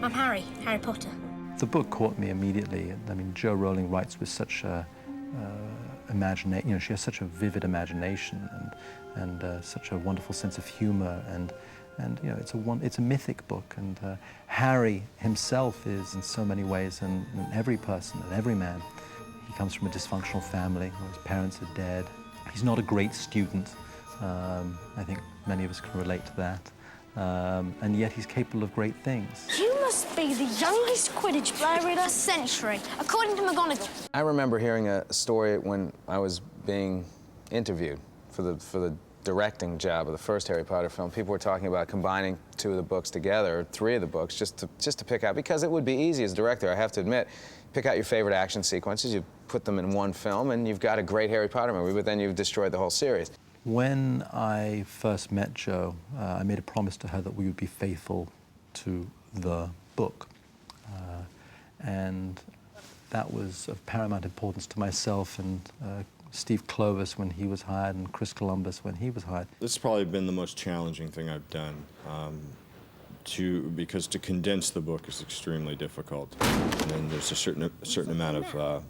I'm Harry Potter. The book caught me immediately. I mean, Jo Rowling writes with such imagination. You know, she has such a vivid imagination and such a wonderful sense of humor, and you know, it's a mythic book. And Harry himself is, in so many ways, and every person and every man. He comes from a dysfunctional family. His parents are dead. He's not a great student. I think many of us can relate to that. And yet he's capable of great things. You must be the youngest Quidditch player in a century, according to McGonagall. I remember hearing a story when I was being interviewed for the directing job of the first Harry Potter film. People were talking about combining 2 of the books together, or 3 of the books, just to pick out, because it would be easy as a director, I have to admit, pick out your favorite action sequences, you put them in one film, and you've got a great Harry Potter movie, but then you've destroyed the whole series. When I first met Jo, I made a promise to her that we would be faithful to the book. And that was of paramount importance to myself and Steve Clovis when he was hired and Chris Columbus when he was hired. This has probably been the most challenging thing I've done, because to condense the book is extremely difficult. And then there's a certain amount of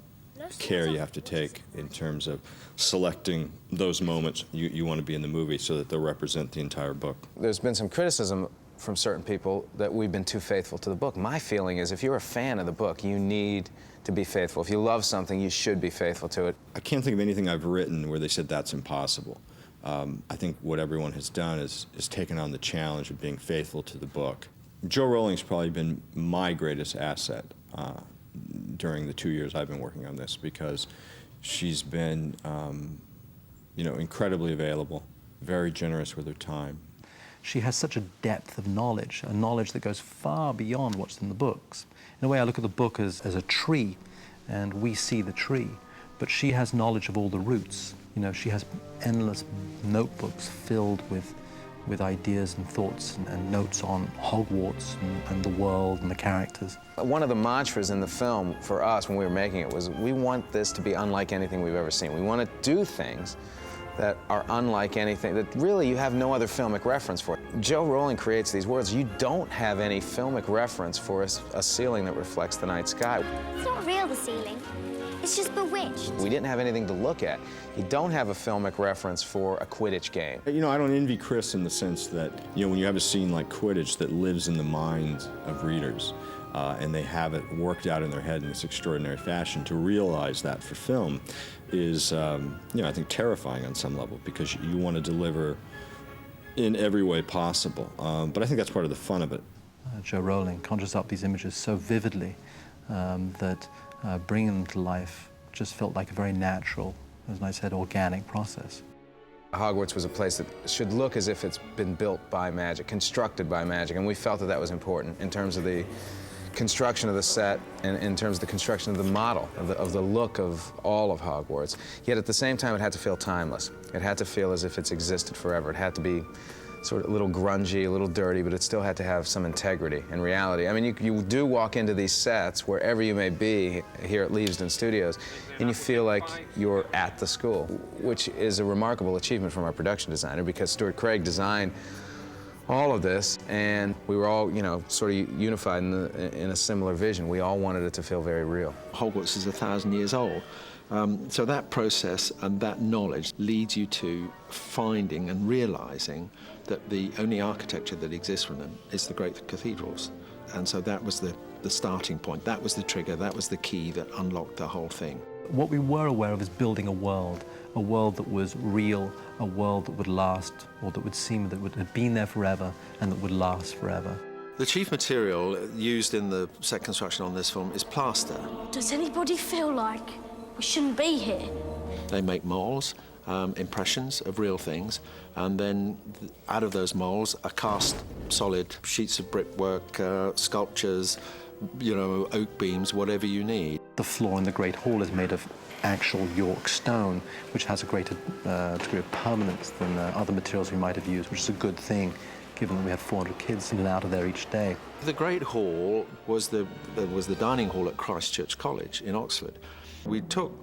care you have to take in terms of selecting those moments you want to be in the movie so that they'll represent the entire book. There's been some criticism from certain people that we've been too faithful to the book. My feeling is if you're a fan of the book, you need to be faithful. If you love something, you should be faithful to it. I can't think of anything I've written where they said that's impossible. I think what everyone has done is taken on the challenge of being faithful to the book. Jo Rowling's probably been my greatest asset during the 2 years I've been working on this, because she's been, you know, incredibly available, very generous with her time. She has such a depth of knowledge, a knowledge that goes far beyond what's in the books. In a way, I look at the book as a tree, and we see the tree, but she has knowledge of all the roots. You know, she has endless notebooks filled with ideas and thoughts and notes on Hogwarts and the world and the characters. One of the mantras in the film for us when we were making it was, we want this to be unlike anything we've ever seen. We want to do things that are unlike anything, that really you have no other filmic reference for. Jo Rowling creates these worlds. You don't have any filmic reference for a ceiling that reflects the night sky. It's not real, the ceiling. It's just bewitched. We didn't have anything to look at. You don't have a filmic reference for a Quidditch game. You know, I don't envy Chris in the sense that, you know, when you have a scene like Quidditch that lives in the minds of readers, and they have it worked out in their head in this extraordinary fashion, to realize that for film is, you know, I think terrifying on some level, because you want to deliver in every way possible. But I think that's part of the fun of it. Jo Rowling conjures up these images so vividly that bringing them to life just felt like a very natural, as I said, organic process. Hogwarts was a place that should look as if it's been built by magic, constructed by magic, and we felt that that was important in terms of the construction of the set and in terms of the construction of the model, of the look of all of Hogwarts. Yet at the same time, it had to feel timeless. It had to feel as if it's existed forever. It had to be sort of a little grungy, a little dirty, but it still had to have some integrity and reality. I mean, you do walk into these sets, wherever you may be, here at Leavesden Studios, and you feel like you're at the school, which is a remarkable achievement from our production designer, because Stuart Craig designed all of this, and we were all, you know, sort of unified in a similar vision. We all wanted it to feel very real. Hogwarts is 1,000 years old. So that process and that knowledge leads you to finding and realizing that the only architecture that exists from them is the great cathedrals. And so that was the starting point. That was the trigger. That was the key that unlocked the whole thing. What we were aware of is building a world that was real, a world that would last, or that would seem that would have been there forever and that would last forever. The chief material used in the set construction on this film is plaster. Does anybody feel like we shouldn't be here? They make molds, impressions of real things, and then out of those molds are cast solid sheets of brickwork, sculptures, you know, oak beams, whatever you need. The floor in the Great Hall is made of actual York stone, which has a greater degree of permanence than other materials we might have used, which is a good thing, given that we have 400 kids in and out of there each day. The Great Hall was the dining hall at Christ Church College in Oxford. We took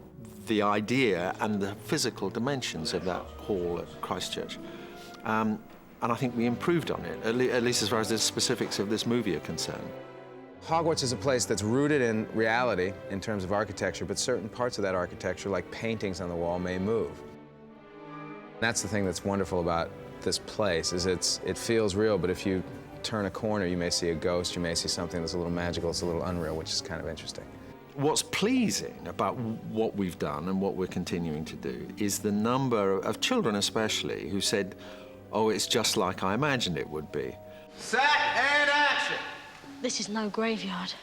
the idea and the physical dimensions of that hall at Christ Church, and I think we improved on it, at least as far as the specifics of this movie are concerned. Hogwarts is a place that's rooted in reality in terms of architecture, but certain parts of that architecture, like paintings on the wall, may move. That's the thing that's wonderful about this place, is it feels real, but if you turn a corner, you may see a ghost, you may see something that's a little magical, it's a little unreal, which is kind of interesting. What's pleasing about what we've done and what we're continuing to do is the number of children especially who said, oh, it's just like I imagined it would be. Set and action! This is no graveyard.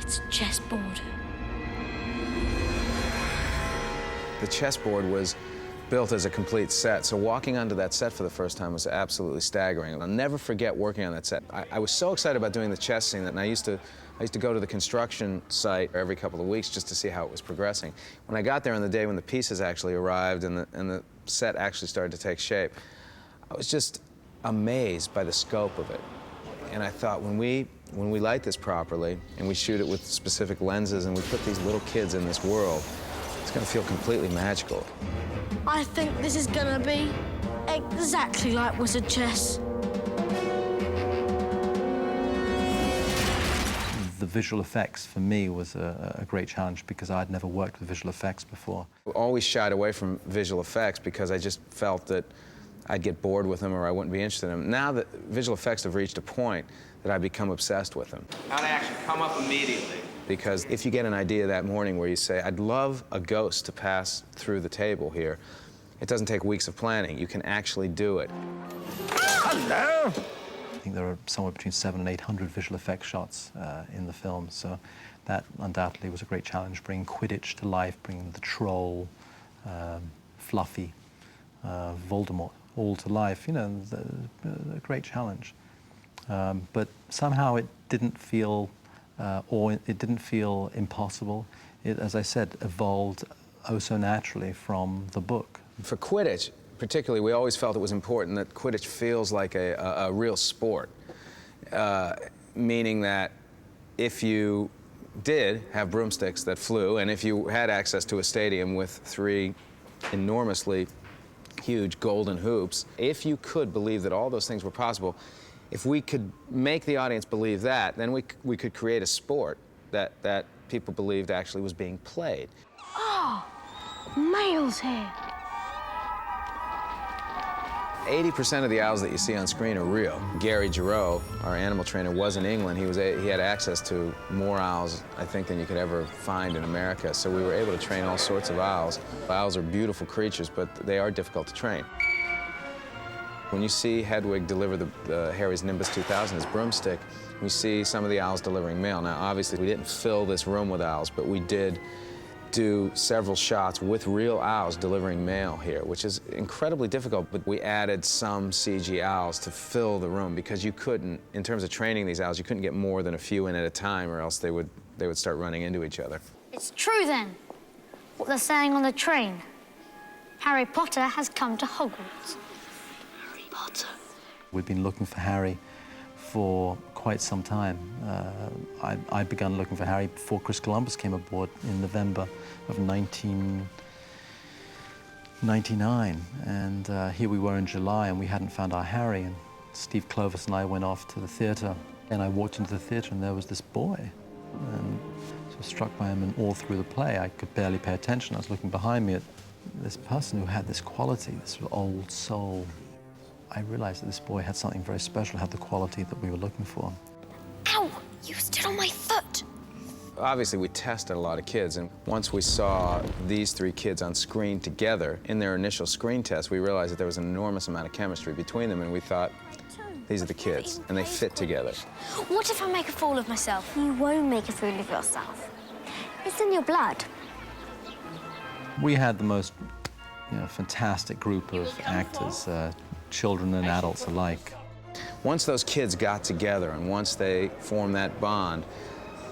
It's a chessboard. The chessboard was built as a complete set, so walking onto that set for the first time was absolutely staggering. I'll never forget working on that set. I was so excited about doing the chess scene that I used to go to the construction site every couple of weeks just to see how it was progressing. When I got there on the day when the pieces actually arrived and the set actually started to take shape, I was just amazed by the scope of it. And I thought, when we light this properly and we shoot it with specific lenses and we put these little kids in this world, it's going to feel completely magical. I think this is gonna be exactly like wizard chess. The visual effects for me was a great challenge because I'd never worked with visual effects before. I always shied away from visual effects because I just felt that I'd get bored with them or I wouldn't be interested in them. Now that visual effects have reached a point that I've become obsessed with them. Out of action, come up immediately. Because if you get an idea that morning where you say, I'd love a ghost to pass through the table here, it doesn't take weeks of planning. You can actually do it. Hello! I think there are somewhere between 700 and 800 visual effects shots in the film, so that undoubtedly was a great challenge, bringing Quidditch to life, bringing the troll, Fluffy, Voldemort, all to life. You know, a great challenge. But somehow it didn't feel it didn't feel impossible. It, as I said, evolved oh so naturally from the book. For Quidditch, particularly, we always felt it was important that Quidditch feels like a real sport, meaning that if you did have broomsticks that flew, and if you had access to a stadium with 3 enormously huge golden hoops, if you could believe that all those things were possible, if we could make the audience believe that, then we could create a sport that people believed actually was being played. Oh, Mail's here. 80% of the owls that you see on screen are real. Gary Giroux, our animal trainer, was in England. He had access to more owls, I think, than you could ever find in America. So we were able to train all sorts of owls. Owls are beautiful creatures, but they are difficult to train. When you see Hedwig deliver the Harry's Nimbus 2000, his broomstick, we see some of the owls delivering mail. Now, obviously, we didn't fill this room with owls, but we did do several shots with real owls delivering mail here, which is incredibly difficult, but we added some CG owls to fill the room because you couldn't, in terms of training these owls, you couldn't get more than a few in at a time or else they would start running into each other. It's true then, what they're saying on the train. Harry Potter has come to Hogwarts. Harry Potter. We'd been looking for Harry for quite some time. I'd begun looking for Harry before Chris Columbus came aboard in November of 1999. And here we were in July and we hadn't found our Harry. And Steve Clovis and I went off to the theatre. And I walked into the theatre and there was this boy. And so struck by him, and all through the play I could barely pay attention. I was looking behind me at this person who had this quality, this old soul. I realized that this boy had something very special, had the quality that we were looking for. Ow! You stood on my foot! Obviously, we tested a lot of kids, and once we saw these 3 kids on screen together in their initial screen test, we realized that there was an enormous amount of chemistry between them, and we thought, these are the kids, and they fit together. What if I make a fool of myself? You won't make a fool of yourself. It's in your blood. We had the most fantastic group of actors, children and adults alike. Once those kids got together and once they formed that bond,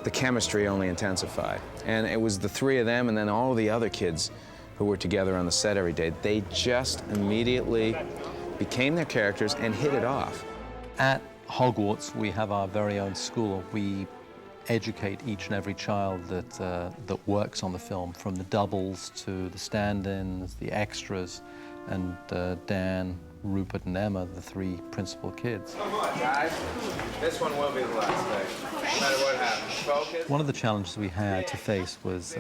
the chemistry only intensified. And it was the 3 of them and then all of the other kids who were together on the set every day. They just immediately became their characters and hit it off. At Hogwarts, we have our very own school. We educate each and every child that works on the film, from the doubles to the stand-ins, the extras, and Dan Rupert and Emma, the three principal kids. Come on, guys. This one will be the last day, no matter what happens. Focus. One of the challenges we had to face was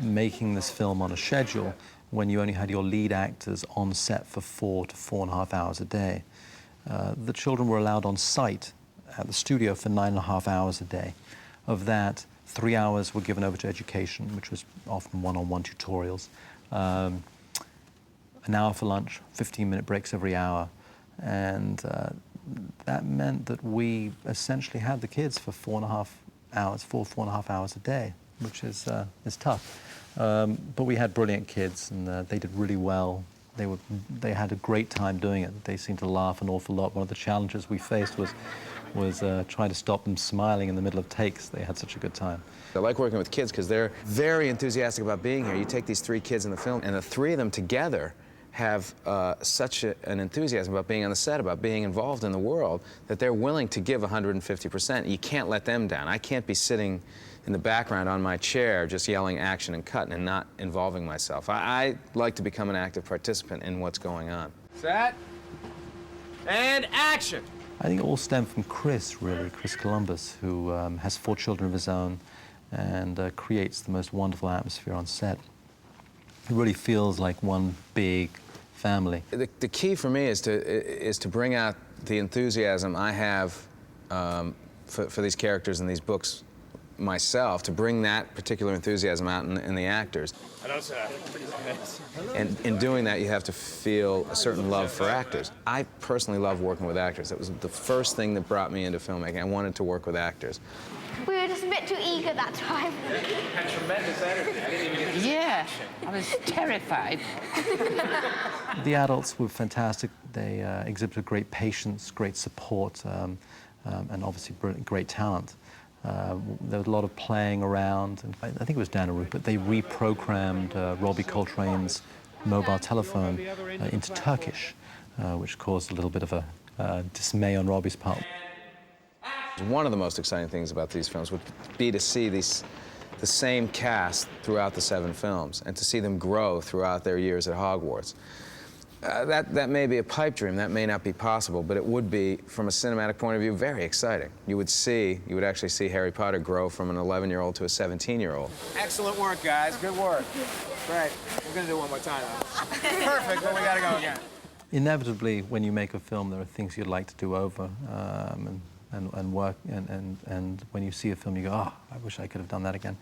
making this film on a schedule when you only had your lead actors on set for 4 to 4.5 hours a day. The children were allowed on site at the studio for 9.5 hours a day. Of that, 3 hours were given over to education, which was often one-on-one tutorials. An hour for lunch, 15-minute breaks every hour. And that meant that we essentially had the kids for 4.5 hours a day, which is tough. But we had brilliant kids, and they did really well. They had a great time doing it. They seemed to laugh an awful lot. One of the challenges we faced was trying to stop them smiling in the middle of takes. They had such a good time. I like working with kids because they're very enthusiastic about being here. You take these 3 kids in the film, and the 3 of them together have such an enthusiasm about being on the set, about being involved in the world, that they're willing to give 150%. You can't let them down. I can't be sitting in the background on my chair just yelling action and cutting and not involving myself. I like to become an active participant in what's going on. Set, and action! I think it all stemmed from Chris, really, Chris Columbus, who has 4 children of his own and creates the most wonderful atmosphere on set. It really feels like one big family. The key for me is to bring out the enthusiasm I have for these characters and these books myself, to bring that particular enthusiasm out in the actors. Hello, sir. And in doing that, you have to feel a certain love for actors. I personally love working with actors. That was the first thing that brought me into filmmaking. I wanted to work with actors. We were just a bit too eager that time. Had tremendous energy. I didn't even get to Yeah, I was terrified. The adults were fantastic. They exhibited great patience, great support, and obviously great talent. There was a lot of playing around, and I think it was Dan and Rupert. They reprogrammed Robbie Coltrane's mobile telephone into Turkish, which caused a little bit of a dismay on Robbie's part. One of the most exciting things about these films would be to see the same cast throughout the 7 films and to see them grow throughout their years at Hogwarts. That may be a pipe dream, that may not be possible, but it would be, from a cinematic point of view, very exciting. You would actually see Harry Potter grow from an 11-year-old to a 17-year-old. Excellent work, guys. Good work. Great. We're gonna do it one more time. Perfect, but we gotta go again. Inevitably, when you make a film, there are things you'd like to do over and work, and when you see a film, you go, oh, I wish I could have done that again.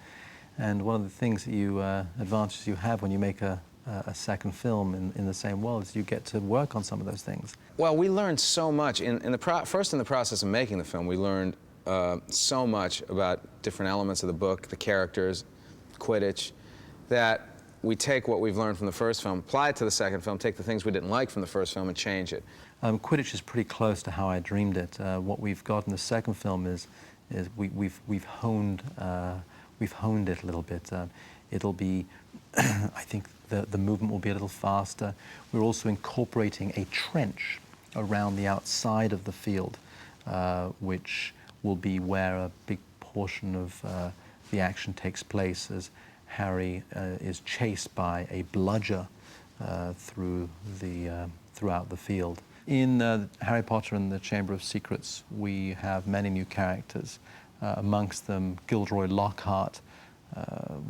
And one of the things that advantages you have when you make a second film in the same world is you get to work on some of those things. Well, we learned so much. First, in the process of making the film, we learned so much about different elements of the book, the characters, Quidditch, that we take what we've learned from the first film, apply it to the second film, take the things we didn't like from the first film and change it. Quidditch is pretty close to how I dreamed it. What we've got in the second film is we've honed it a little bit. It'll be, I think the movement will be a little faster. We're also incorporating a trench around the outside of the field, which will be where a big portion of the action takes place as Harry is chased by a bludger throughout the field. In Harry Potter and the Chamber of Secrets, we have many new characters, amongst them Gilderoy Lockhart,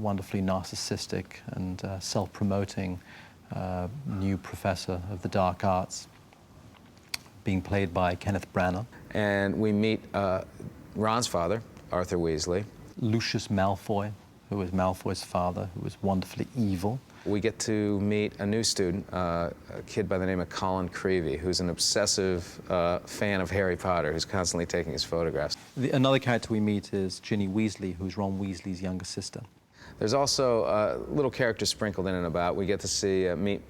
wonderfully narcissistic and self-promoting new professor of the dark arts, being played by Kenneth Branagh. And we meet Ron's father, Arthur Weasley. Lucius Malfoy, who was Malfoy's father, who was wonderfully evil. We get to meet a new student, a kid by the name of Colin Creevey, who's an obsessive fan of Harry Potter, who's constantly taking his photographs. Another character we meet is Ginny Weasley, who's Ron Weasley's younger sister. There's also little characters sprinkled in and about. We get to meet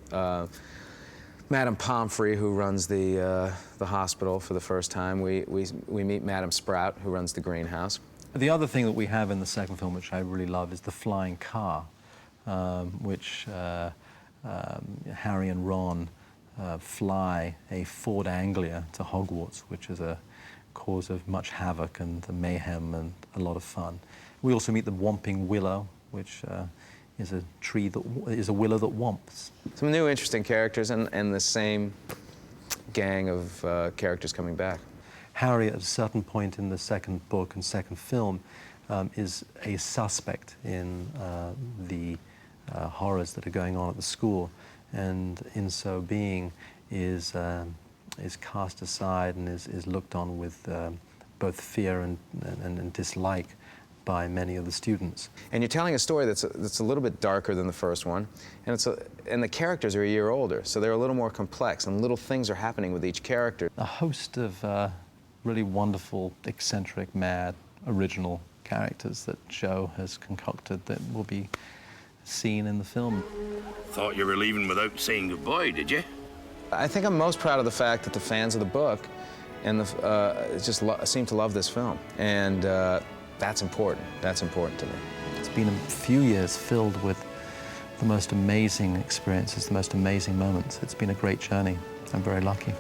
Madame Pomfrey, who runs the hospital for the first time. We meet Madame Sprout, who runs the greenhouse. The other thing that we have in the second film, which I really love, is the flying car, which Harry and Ron fly a Ford Anglia to Hogwarts, which is a cause of much havoc and mayhem and a lot of fun. We also meet the Whomping Willow, which is a tree that is a willow that whomps. Some new interesting characters and the same gang of characters coming back. Harry, at a certain point in the second book and second film, is a suspect in the horrors that are going on at the school, and in so being is cast aside and is looked on with both fear and dislike by many of the students. And you're telling a story that's a little bit darker than the first one, and the characters are a year older, so they're a little more complex, and little things are happening with each character. A host of really wonderful, eccentric, mad, original characters that Joe has concocted that will be seen in the film. Thought you were leaving without saying goodbye, did you? I think I'm most proud of the fact that the fans of the book and just seem to love this film, and that's important. That's important to me. It's been a few years filled with the most amazing experiences, the most amazing moments. It's been a great journey. I'm very lucky.